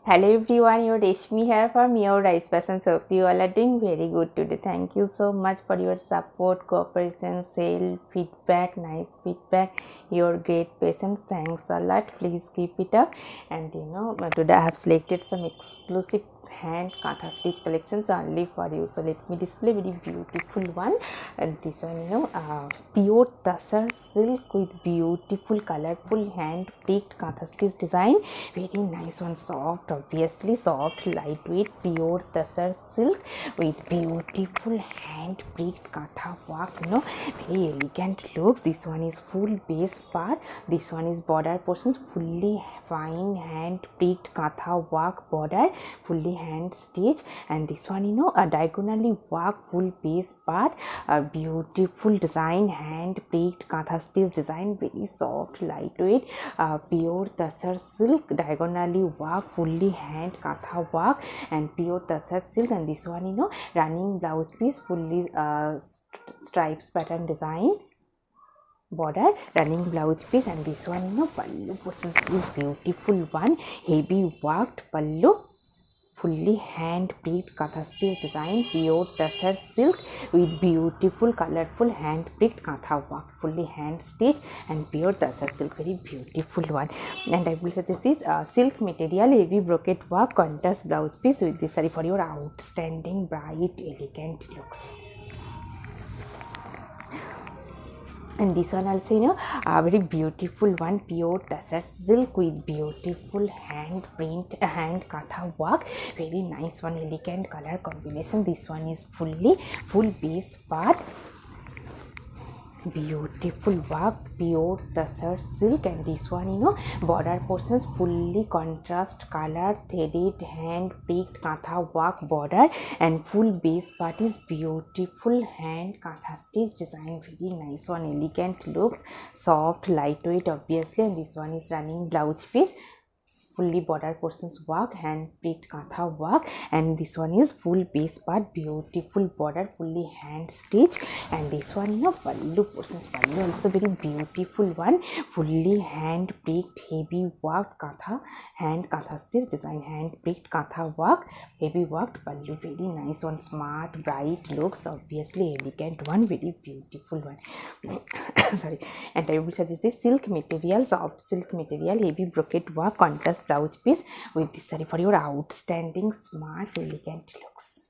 Hello everyone, your Reshmi here from your Rice Passion. So hope you all are doing very good today. Thank you so much for your support, cooperation, sale, feedback, nice feedback, your great patience. Thanks a lot. Please keep it up. And today I have selected some exclusive hand katha stitch collections only for you. So let me display very beautiful one. And this one, pure tussar silk with beautiful colorful hand picked katha stitch design. Very nice one, soft, obviously soft, lightweight, pure tussar silk with beautiful hand picked katha work. Very elegant looks. This one is full base part. This one is border portions, fully fine hand picked katha work border, fully hand stitch. And this one, a diagonally work full base part, a beautiful design, hand picked katha stitch design, very soft, lightweight, pure tussar silk, diagonally work, fully hand katha work and pure tussar silk. And this one, running blouse piece, fully stripes pattern design border, running blouse piece. And this one, pallu portions is beautiful one, heavy worked pallu, fully hand picked katha stitch design, pure tussar silk with beautiful colorful hand picked katha work, fully hand stitch and pure tussar silk, very beautiful one. And I will suggest this silk material, heavy brocade work, contrast blouse piece with this saree for your outstanding bright elegant looks. And this one also, very beautiful one, pure tussar silk with beautiful hand print, hand katha work, very nice one, elegant color combination. This one is full base part, beautiful work, pure tussar silk. And this one, border portions, fully contrast color, threaded hand picked katha work border, and full base part is beautiful hand katha stitch design, very nice one, elegant looks, soft, lightweight, obviously. And this one is running blouse piece, fully border portions work, hand picked katha work. And this one is full base part, beautiful border, fully hand stitch. And this one, pallu portions, pallu also very beautiful one, fully hand picked heavy work katha, hand katha stitch design, hand picked katha work, heavy worked pallu, very nice one, smart, bright looks, obviously elegant one, very beautiful one. Sorry. And I will suggest this silk material, soft silk material, heavy brocade work, contrast blouse piece with this saree for your outstanding smart elegant looks.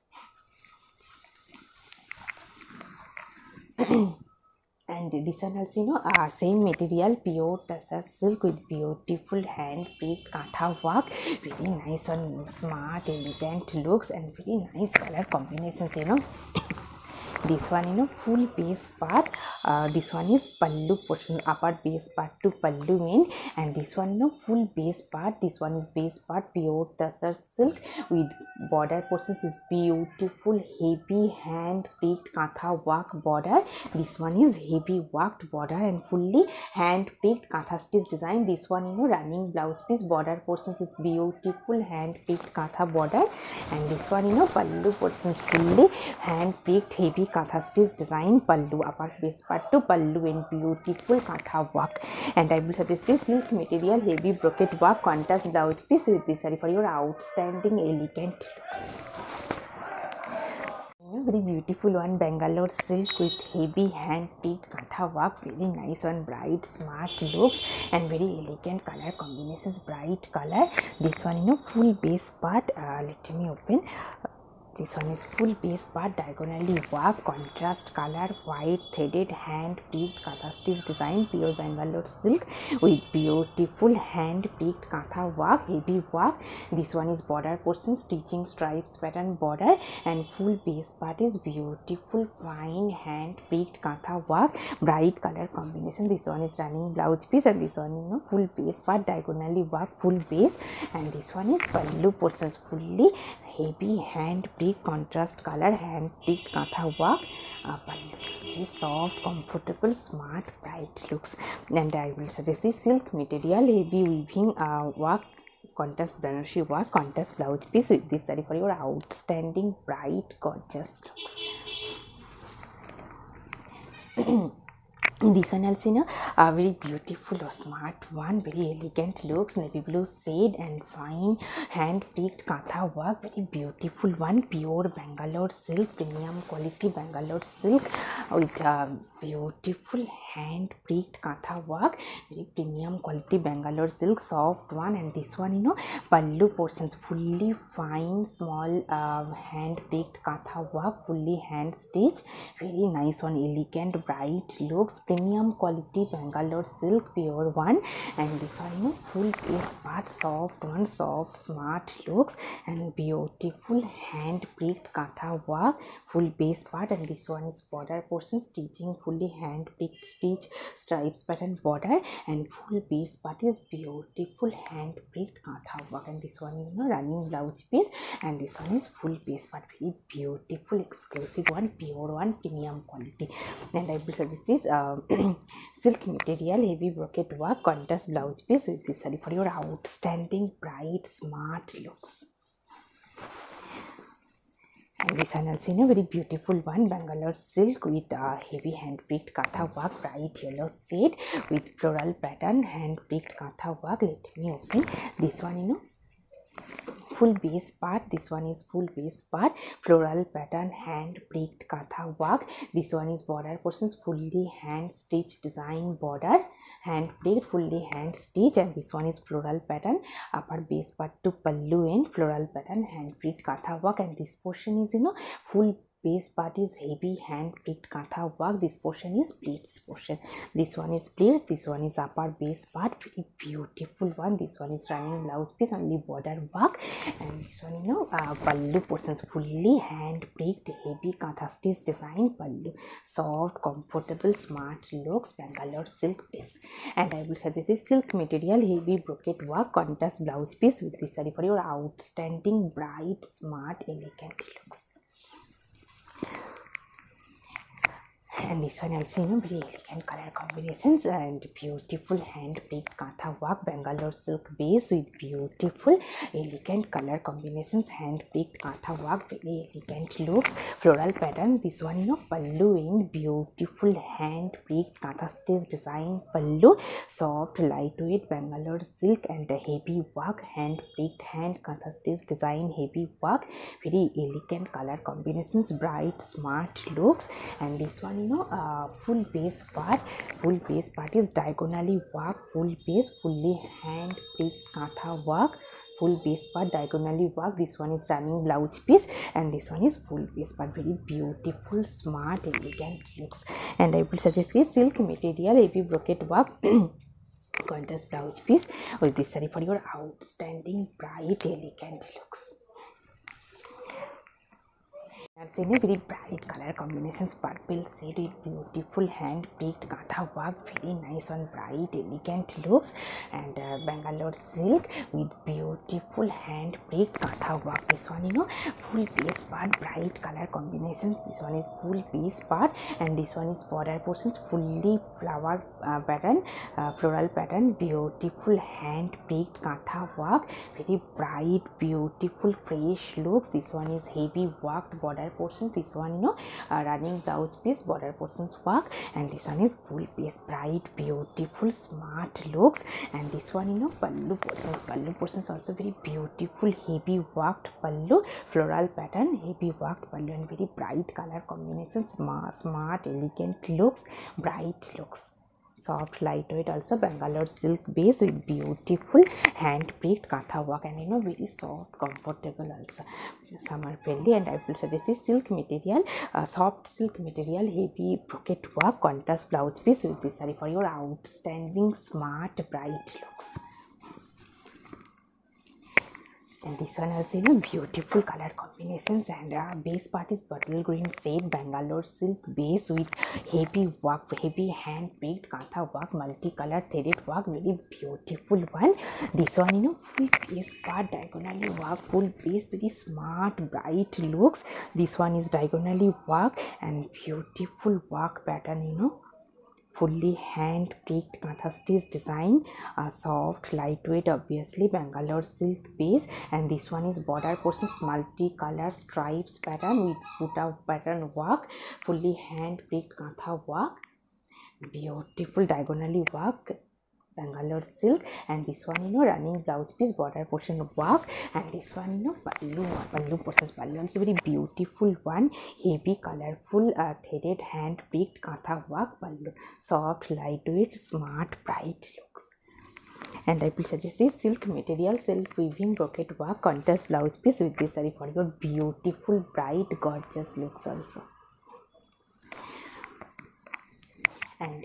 And this one also, same material, pure tussar silk with beautiful hand picked katha work, very nice one, smart elegant looks and very nice color combinations. This one, full base part, this one is pallu portion, upper base part to pallu main. And this one, full base part, this one is base part, pure tussar silk with border portions is beautiful heavy hand picked katha work border. This one is heavy worked border and fully hand picked katha stitch design. This one, running blouse piece, border portions is beautiful hand picked katha border. And this one, pallu portions fully hand picked heavy katha stitch design, pallu, upper base part to pallu and beautiful katha work. And I will suggest this silk material, heavy brocade work, contrast blouse piece with this saree for your outstanding elegant looks. Very beautiful one, Bangalore silk with heavy hand picked katha work, very nice one, bright smart looks and very elegant color combinations, bright color. This one, full base part, let me open. This one is full base part, diagonally work, contrast color, white threaded hand picked katha stitch design, pure Bangalore silk with beautiful hand picked katha work, heavy work. This one is border portion, stitching stripes pattern border, and full base part is beautiful fine hand picked katha work, bright color combination. This one is running blouse piece, and this one, full base part, diagonally work, full base. And this one is pallu portions, fully heavy hand picked contrast color, hand picked katha work, very soft, comfortable, smart, bright looks. And I will suggest this silk material, heavy weaving work, contrast Banaras work, contrast blouse piece with this saree for your outstanding bright gorgeous looks. This one also, a very beautiful or smart one, very elegant looks, navy blue shade and fine hand picked katha work, very beautiful one, pure Bangalore silk, premium quality Bangalore silk with beautiful hand picked katha work, very premium quality Bangalore silk, soft one. And this one, pallu portions, fully fine small hand picked katha work, fully hand stitched, very nice one, elegant bright looks, premium quality Bangalore silk, pure one. And this one, full piece part, soft one, soft smart looks and beautiful hand picked katha work, full base part. And this one is border portion, stitching fully hand picked stitch stripes pattern border, and full base part is beautiful hand picked katha work. And this one is running blouse piece, and this one is full base part, very beautiful exclusive one, pure one, premium quality. And I will suggest this silk material, heavy brocade work, contrast blouse piece with this saree for your outstanding bright smart looks. And this one also, very beautiful one, Bangalore silk with heavy hand picked katha work, bright yellow shade with floral pattern, hand picked katha work. Let me open this one, full base part. This one is full base part, floral pattern, hand picked katha work. This one is border portions, fully hand stitch design border, hand picked, fully hand stitch. And this one is floral pattern, upper base part to pallu end, floral pattern, hand picked katha work. And this portion is full base part is heavy hand picked katha work. This portion is pleats portion. This one is pleats, this one is upper base part, very beautiful one. This one is running blouse piece, only border work. And this one, pallu portions, fully hand picked heavy katha stitch design pallu, soft comfortable smart looks, Bangalore silk piece. And I will suggest this silk material, heavy brocade work, contrast blouse piece with this saree for your outstanding bright smart elegant looks. And this one also, very elegant color combinations and beautiful hand picked katha work, Bangalore silk base with beautiful elegant color combinations, hand picked katha work, very elegant looks, floral pattern. This one, pallu in beautiful hand picked katha stitch design pallu, soft lightweight Bangalore silk and heavy work, hand picked hand katha stitch design heavy work, very elegant color combinations, bright smart looks. And this one, full base part is diagonally work, full base, fully hand picked katha work, full base part diagonally work. This one is running blouse piece, and this one is full base part, very beautiful smart elegant looks. And I will suggest this silk material, heavy brocade work contrast blouse piece with this saree for your outstanding bright elegant looks. Also, very bright color combinations, purple shade with beautiful hand picked katha work, very nice one, bright elegant looks. And Bangalore silk with beautiful hand picked katha work. This one, full base part, bright color combinations. This one is full base part, and this one is border portions, fully flower pattern, floral pattern, beautiful hand picked katha work, very bright beautiful fresh looks. This one is heavy worked border portion. This one, running blouse piece, border portions work. And this one is full piece, bright beautiful smart looks. And this one, pallu portions also very beautiful, heavy worked pallu, floral pattern, heavy worked pallu, and very bright color combinations, smart elegant looks, bright looks. Soft lightweight also Bangalore silk base with beautiful hand picked katha work, and very soft comfortable also, summer friendly. And I will suggest this silk material, soft silk material, heavy brocade work, contrast blouse piece with this saree for your outstanding smart bright looks. And this one also, beautiful color combinations, and base part is bottle green shade Bangalore silk base with heavy work, heavy hand picked katha work, multicolor threaded work, very beautiful one. This one, full base part diagonally work, full base, very smart bright looks. This one is diagonally work and beautiful work pattern, fully hand picked katha stitch design, soft lightweight obviously Bangalore silk base. And this one is border portions, multicolor stripes pattern with put out pattern work, fully hand picked katha work, beautiful diagonally work Bangalore silk, and this one running blouse piece border portion work, and this one pallu portions pallu also very beautiful one, heavy colorful threaded hand picked katha work pallu, soft lightweight smart bright looks. And I will suggest this silk material self weaving brocade work contrast blouse piece with this saree for your beautiful bright gorgeous looks also. And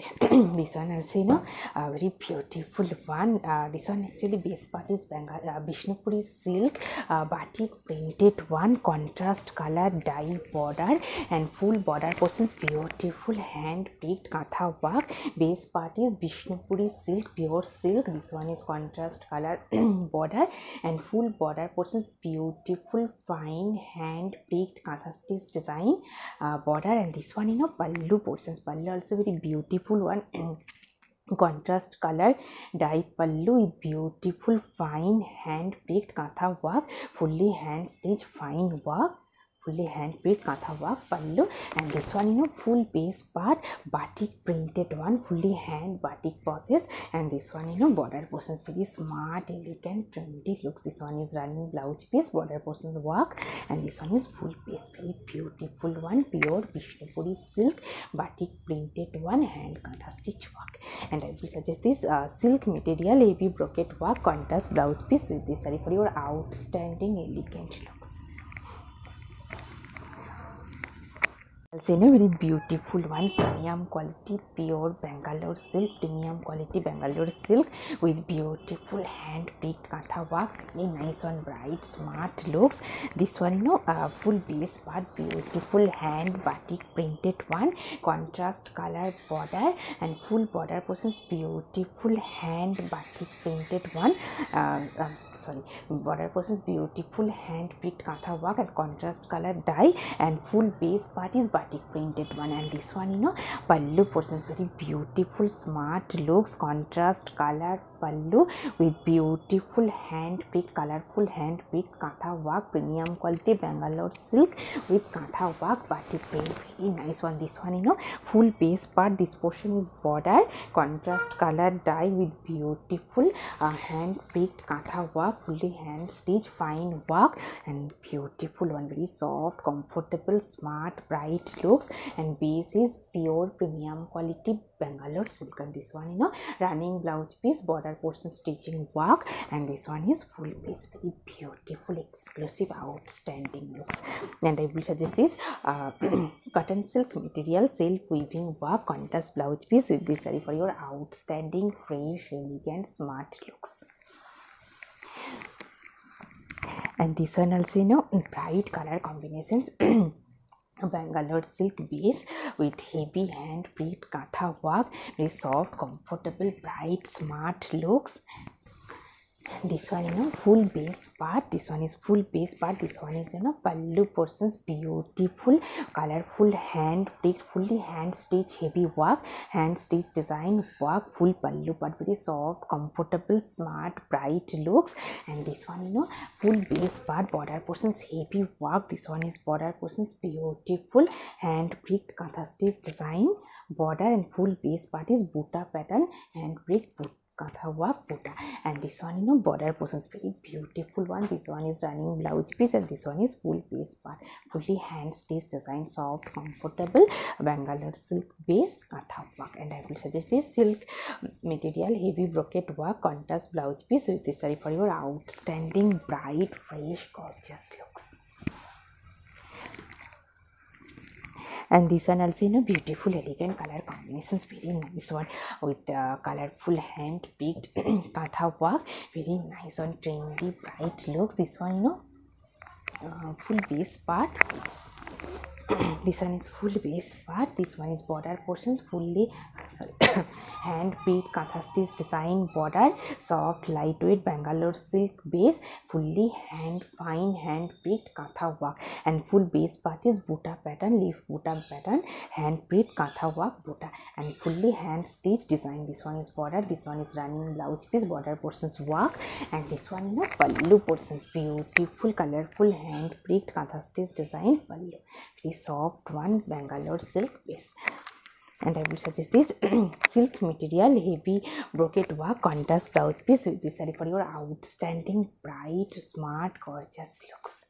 this one also very beautiful one. This one actually base part is Bishnupuri silk batik printed one, contrast color dye border and full border portions beautiful hand picked katha work. Base part is Bishnupuri silk pure silk. This one is contrast color border and full border portions beautiful fine hand picked katha stitch design border, and this one pallu portions pallu also very beautiful one and contrast color dye pallu with beautiful fine hand picked katha work, fully hand stitch fine work, fully hand picked katha work pallu, and this one full base part batik printed one, fully hand batik process, and this one border portions very smart elegant trendy looks. This one is running blouse piece border portions work, and this one is full base very beautiful one, pure Bishnupuri silk batik printed one, hand katha stitch work. And I will suggest this silk material heavy brocade work contrast blouse piece with this saree for your outstanding elegant looks. Also very beautiful one, premium quality pure Bangalore silk, premium quality Bangalore silk with beautiful hand picked katha work, really nice one, bright smart looks. This one full base part beautiful hand batik printed one, contrast color border and full border portions beautiful hand batik printed one, border portions beautiful hand picked katha work and contrast color dye, and full base part is batik printed one, and this one pallu portions very beautiful smart looks, contrast color pallu with beautiful hand picked colorful hand picked katha work, premium quality Bangalore silk with katha work batik print, very nice one. This one full base part, this portion is border, contrast color dye with beautiful hand picked katha work, fully hand stitch fine work, and beautiful one, very soft comfortable smart bright looks, and base is pure premium quality Bangalore silk, and this one running blouse piece border portion stitching work, and this one is full piece very beautiful exclusive outstanding looks. And I will suggest this cotton silk material self weaving work contrast blouse piece with this saree for your outstanding fresh elegant smart looks. And this one also bright color combinations Bangalore silk base with heavy hand picked katha work, very soft comfortable bright smart looks. This one full base part, this one is full base part, this one is pallu portions beautiful colorful hand picked fully hand stitch heavy work, hand stitch design work, full pallu part, very soft comfortable smart bright looks. And this one full base part border portions heavy work, this one is border portions beautiful hand picked katha stitch design border, and full base part is buta pattern hand picked katha work buta, and this one border portions very beautiful one. This one is running blouse piece, and this one is full base part, fully hand stitch design soft comfortable Bangalore silk base katha work. And I will suggest this silk material heavy brocade work contrast blouse piece with this saree for your outstanding bright fresh gorgeous looks. And this one also beautiful elegant color combinations, very nice one with colorful hand picked katha work, very nice one trendy bright looks. This one full base part, this one is full base part, this one is border portions fully hand picked katha stitch design border, soft lightweight Bangalore silk base, fully hand fine hand picked katha work, and full base part is buta pattern leaf buta pattern hand picked katha work buta, and fully hand stitch design. This one is border, this one is running blouse piece border portions work, and this one pallu portions beautiful colorful hand picked katha stitch design pallu, very soft one Bangalore silk base. And I will suggest this silk material heavy brocade work contrast blouse piece with this saree for your outstanding bright smart gorgeous looks.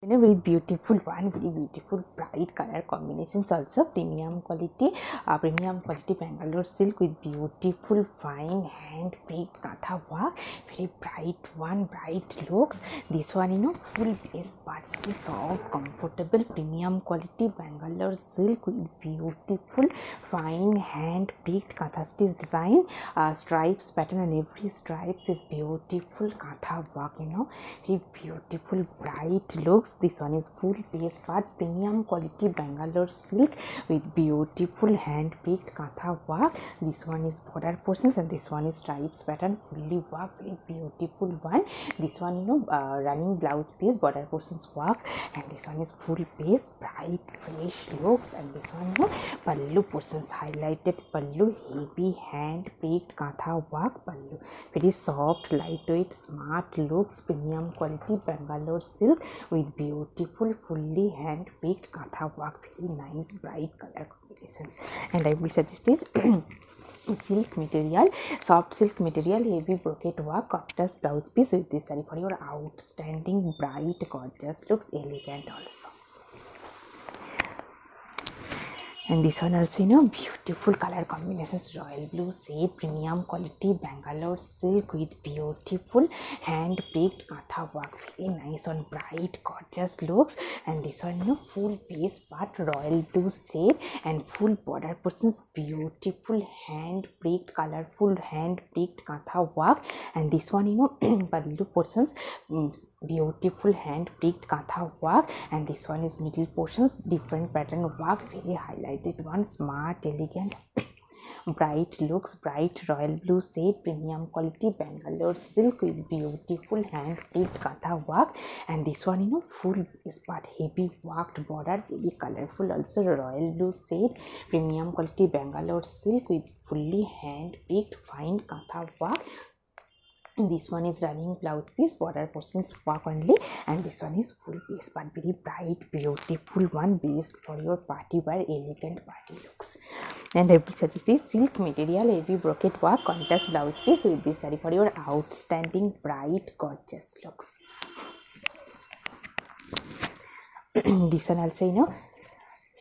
A very beautiful one, very beautiful bright color combinations, also premium quality Bangalore silk with beautiful fine hand picked katha work, very bright one, bright looks. This one full base part, very soft comfortable premium quality Bangalore silk with beautiful fine hand picked katha stitch design, stripes pattern, and every stripes is beautiful katha work, very beautiful bright looks. This one is full base part premium quality Bangalore silk with beautiful hand picked katha work. This one is border portions and this one is stripes pattern, fully work, very beautiful one. This one running blouse piece, border portions work, and this one is full base bright fresh looks. And this one pallu portions, highlighted pallu, heavy hand picked katha work pallu, very soft lightweight smart looks premium quality Bangalore silk with beautiful fully hand picked katha work, very nice bright color combinations. And I will suggest this silk material, soft silk material heavy brocade work contrast blouse piece with this saree for your outstanding bright gorgeous looks, elegant also. And this one also beautiful color combinations, royal blue shade premium quality Bangalore silk with beautiful hand picked katha work, very nice one, bright gorgeous looks. And this one full base part royal blue shade and full border portions, beautiful hand picked colorful hand picked katha work. And this one pallu portions, beautiful hand picked katha work. And this one is middle portions, different pattern work, very highlighted one, smart elegant bright looks, bright royal blue shade premium quality Bangalore silk with beautiful hand picked katha work. And this one full is part heavy worked border, very colorful also, royal blue shade premium quality Bangalore silk with fully hand picked fine katha work. This one is running blouse piece, border portions work only, and this one is full base part, very bright beautiful one, base for your party wear, elegant party looks. And I will suggest this silk material heavy brocade work contrast blouse piece with this saree for your outstanding bright gorgeous looks. This one also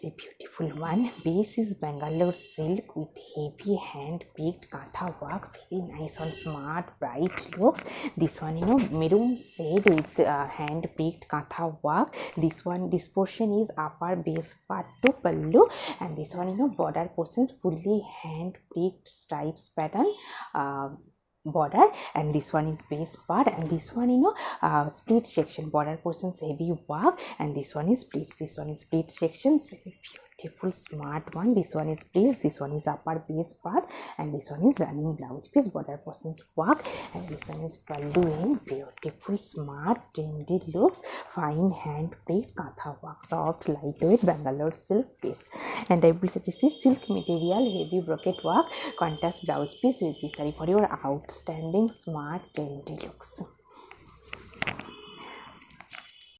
very beautiful one, base is Bangalore silk with heavy hand picked katha work, very nice one, smart bright looks. This one maroon shade with hand picked katha work. This portion is upper base part to pallu, and this one border portions fully hand picked stripes pattern border. And this one is base part, and this one split section, border portions heavy work, and this one is splits, this one is split sections, very beautiful smart one. This one is pleats, this one is upper base part, and this one is running blouse piece, border portions work, and this one is pallu in beautiful smart trendy looks, fine hand picked katha work, soft lightweight Bangalore silk piece. And I will suggest this silk material heavy brocade work contrast blouse piece with this saree for your outstanding smart trendy looks.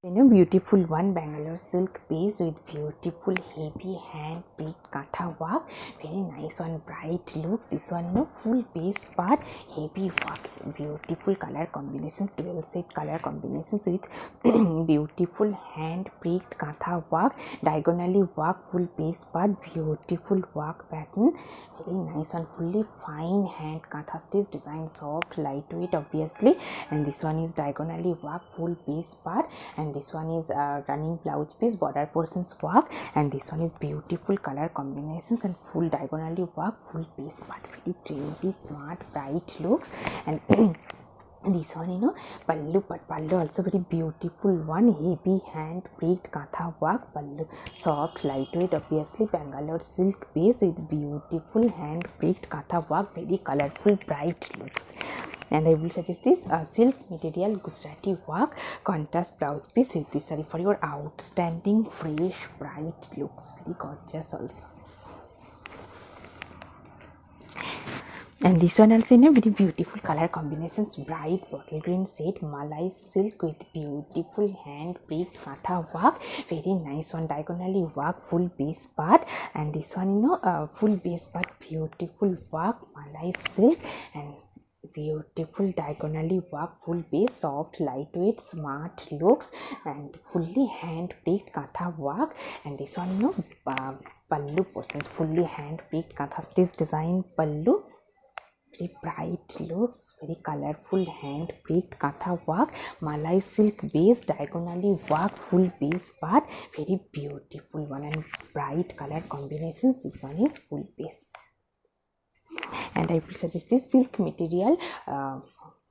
Beautiful one Bangalore silk piece with beautiful heavy hand picked katha work, very nice one, bright looks. This one full base part heavy work, beautiful color combinations, dual shade color combinations with beautiful hand picked katha work, diagonally work, full base part, beautiful work pattern, very nice one, fully fine hand katha stitch design, soft lightweight obviously. And this one is diagonally work, full base part, and this one is running blouse piece, border portions work, and this one is beautiful color combinations and full diagonally work, full base part, very trendy smart bright looks. And this one pallu, but pallu also very beautiful one, heavy hand picked katha work pallu, soft lightweight obviously Bangalore silk base with beautiful hand picked katha work, very colorful bright looks. And I will suggest this silk material Gujarati work contrast blouse piece with this saree for your outstanding fresh bright looks, very gorgeous also. And this one also in a very beautiful color combinations, bright bottle green shade, malai silk with beautiful hand pricked katha work, very nice one, diagonally work, full base part. And this one full base part, beautiful work, malai silk, and beautiful diagonally work, full base, soft, lightweight, smart looks, and fully hand picked katha work. And this one pallu portions, fully hand picked katha stitch design pallu, very bright looks, very colorful hand picked katha work, malai silk base, diagonally work, full base part, very beautiful one, and bright color combinations. This one is full base. And I will suggest this silk material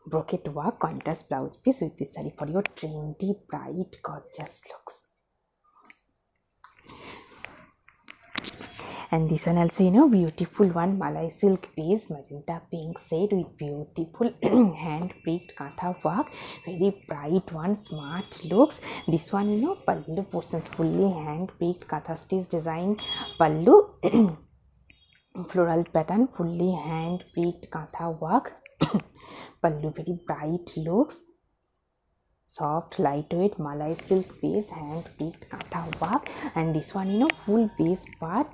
brocade work contrast blouse piece with this saree for your trendy, bright, gorgeous looks. And this one also beautiful one, malai silk base, magenta pink shade with beautiful hand picked katha work, very bright one, smart looks. This one pallu portions, fully hand picked katha stitch design pallu. Floral pattern, fully hand picked katha work, pallu, very bright looks, soft lightweight malai silk base, hand picked katha work. And this one full base part,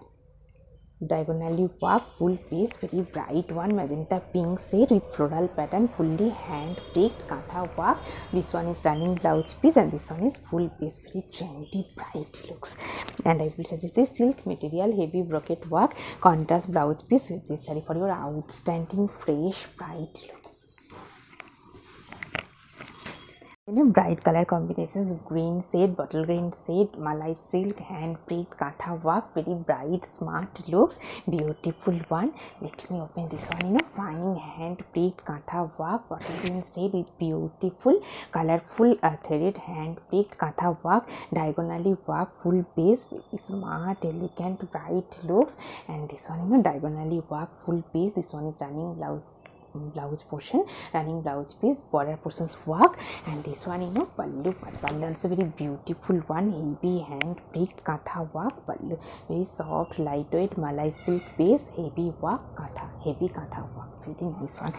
diagonally work, full base, very bright one, magenta pink shade with floral pattern, fully hand picked katha work. This one is running blouse piece, and this one is full base, very trendy, bright looks. And I will suggest this silk material heavy brocade work contrast blouse piece with this saree for your outstanding, fresh, bright looks. Bright color combinations, green shade, bottle green shade, malai silk, hand picked katha work, very bright, smart looks, beautiful one. Let me open this one fine hand picked katha work, bottle green shade with beautiful colorful threaded hand picked katha work, diagonally work, full base, very smart, elegant, bright looks. And this one diagonally work, full base. This one is running blouse portion, running blouse piece, border portions work. And this one pallu also very beautiful one, heavy hand picked katha work, pallu, very soft lightweight malai silk base, heavy work, heavy katha work, very nice one.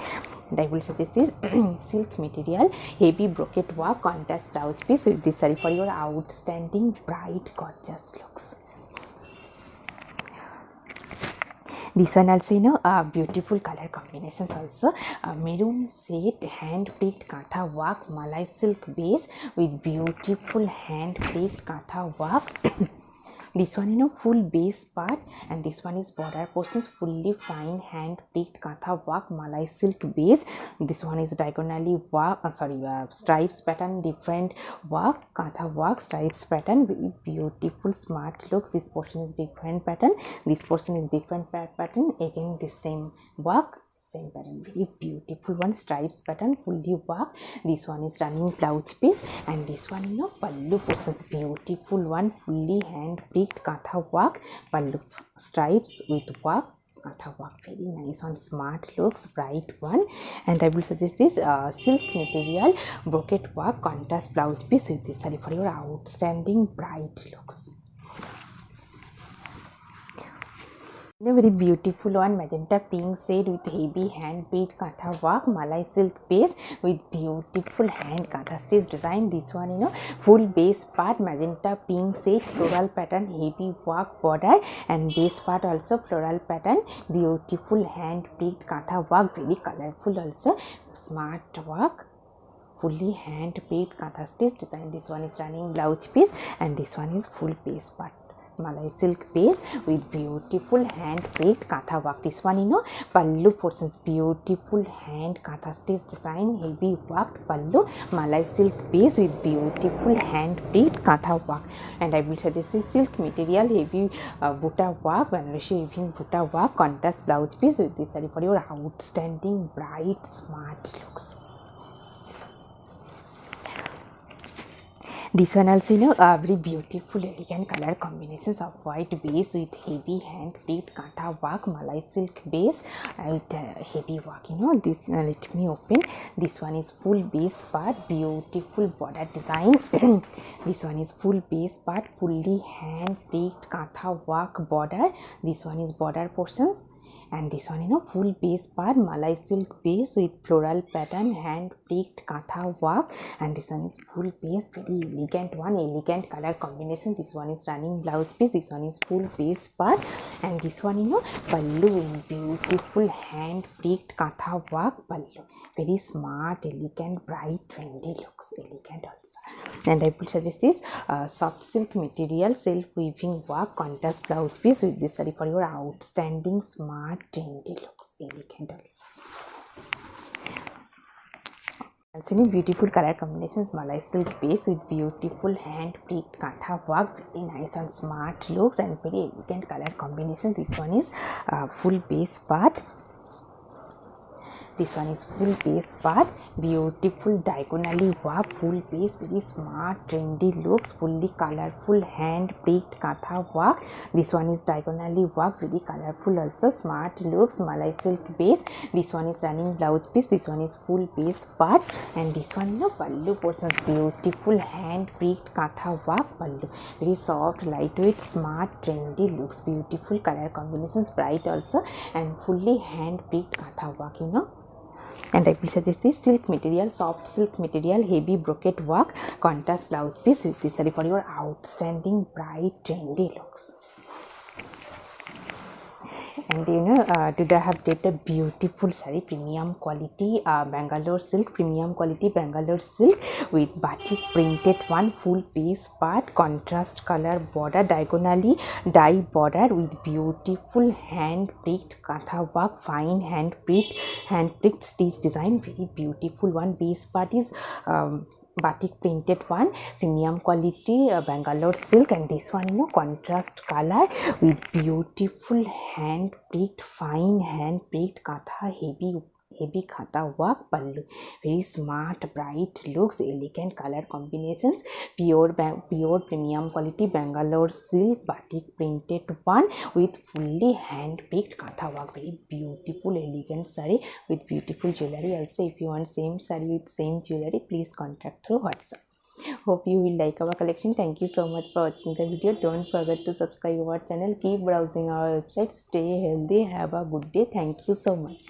And I will suggest this silk material heavy brocade work contrast blouse piece with this saree for your outstanding, bright, gorgeous looks. This one also beautiful color combinations also, maroon shade hand picked katha work, malai silk base with beautiful hand picked katha work. This one full base part, and this one is border portions, fully fine hand picked katha work, malai silk base. This one is diagonally work, stripes pattern, different work, katha work, stripes pattern, very beautiful, smart looks. This portion is different pattern, this portion is different pattern, again the same work, same pattern, very beautiful one, stripes pattern, fully work. This one is running blouse piece, and this one pallu portions, beautiful one, fully hand picked katha work, pallu stripes with work, katha work, very nice one, smart looks, bright one. And I will suggest this silk material brocade work contrast blouse piece with this saree for your outstanding, bright looks. A very beautiful one, magenta pink shade with heavy hand picked katha work, malai silk base with beautiful hand katha stitch design. This one full base part, magenta pink shade, floral pattern, heavy work border, and base part also floral pattern, beautiful hand picked katha work, very colorful also, smart work, fully hand picked katha stitch design. This one is running blouse piece, and this one is full base part, malai silk base with beautiful hand picked katha work. This one pallu portions, beautiful hand katha stitch design, heavy worked pallu, malai silk base with beautiful hand picked katha work. And I will suggest this silk material heavy butta work, Banarasi weaving butta work contrast blouse piece with this saree for your outstanding, bright, smart looks. This one also very beautiful, elegant color combinations of white base with heavy hand picked katha work, malai silk base with heavy work. This let me open. This one is full base part, beautiful border design. This one is full base part, fully hand picked katha work border. This one is border portions, and this one full base part Malai silk base with floral pattern, hand picked katha work, and this one is full base, very elegant one, elegant color combination. This one is running blouse piece, this one is full base part, and this one pallu in beautiful hand picked katha work pallu, very smart, elegant, bright, trendy looks, elegant also. And I will suggest this soft silk material, self weaving work, contrast blouse piece with this saree for your outstanding, smart, trendy looks, elegant also. And see beautiful color combinations, Malai silk base with beautiful hand picked katha work, very nice and smart looks and very elegant color combination. This one is full base part. This one is full base part, beautiful diagonally work, full base, very smart, trendy looks, fully colorful hand picked katha work. This one is diagonally work, very colorful also, smart looks, Malai silk base. This one is running blouse piece, this one is full base part, and this one pallu portions, beautiful hand picked katha work pallu, very soft, lightweight, smart, trendy looks, beautiful color combinations, bright also, and fully hand picked katha work And I will suggest this silk material, soft silk material, heavy brocade work, contrast blouse piece with this saree for your outstanding, bright, trendy looks. And today I have did a beautiful saree, premium quality Bangalore silk, premium quality Bangalore silk with batik printed one, full base part, contrast color border, diagonally dye border with beautiful hand picked katha work, fine hand picked stitch design, very beautiful one. Base part is batik printed one, premium quality Bangalore silk, and this one contrast color with beautiful hand picked, fine hand picked katha, heavy katha work pallu, very smart, bright looks, elegant color combinations, pure premium quality Bangalore silk batik printed one with fully hand picked katha work, very beautiful, elegant saree with beautiful jewelry also. If you want same saree with same jewelry, please contact through WhatsApp. Hope you will like our collection. Thank you so much for watching the video. Don't forget to subscribe our channel. Keep browsing our website. Stay healthy. Have a good day. Thank you so much.